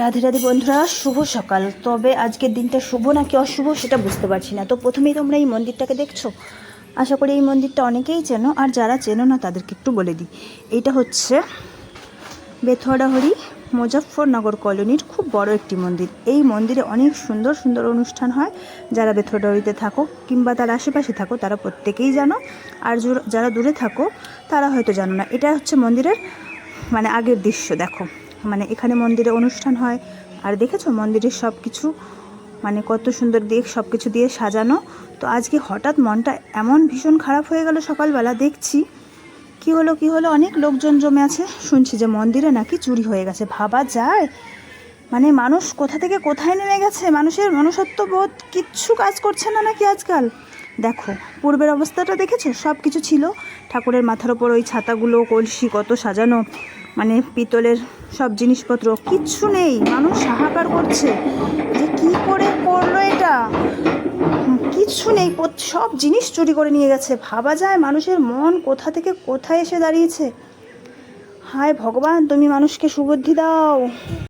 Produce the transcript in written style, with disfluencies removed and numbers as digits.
রাধে রাধে বন্ধুরা, শুভ সকাল। তবে আজকের দিনটা শুভ নাকি অশুভ সেটা বুঝতে পারছি না। তো প্রথমেই তোমরা এই মন্দিরটাকে দেখছো, আশা করি এই মন্দিরটা অনেকেই চেনো, আর যারা চেনো না তাদেরকে একটু বলে দিই। এইটা হচ্ছে বেথুয়াডাহরি মুজফ্ফরনগর কলোনির খুব বড় একটি মন্দির। এই মন্দিরে অনেক সুন্দর সুন্দর অনুষ্ঠান হয়। যারা বেথুয়াডাহরিতে থাকো কিংবা তার আশেপাশে থাকো তারা প্রত্যেকেই জানো, আর যারা দূরে থাকো তারা হয়তো জানো না। এটা হচ্ছে মন্দিরের আগের দৃশ্য। দেখো, এখানে মন্দিরে অনুষ্ঠান হয়, আর দেখেছো মন্দিরের সব কিছু কত সুন্দর দিক, সব কিছু দিয়ে সাজানো। তো আজকে হঠাৎ মনটা এমন ভীষণ খারাপ হয়ে গেল, সকালবেলা দেখছি কি হলো অনেক লোকজন জমে আছে। শুনছি যে মন্দিরে নাকি চুরি হয়ে গেছে। ভাবা যায়, মানুষ কোথা থেকে কোথায় নেমে গেছে। মানুষের মনুষ্যত্ব বোধ কিচ্ছু কাজ করছে না নাকি আজকাল। দেখো পূর্বের অবস্থাটা দেখেছো, সব কিছু ছিল। ঠাকুরের মাথার ওপর ওই ছাতাগুলো, কলসি কত সাজানো, পিতলের সব জিনিসপত্র, কিচ্ছু নেই। মানুষ হাহাকার করছে যে কি করে করলো এটা, কিচ্ছু নেই। সব জিনিস চুরি করে নিয়ে গেছে। ভাবা যায় মানুষের মন কোথা থেকে কোথায় এসে দাঁড়িয়েছে। হায় ভগবান, তুমি মানুষকে সুবুদ্ধি দাও।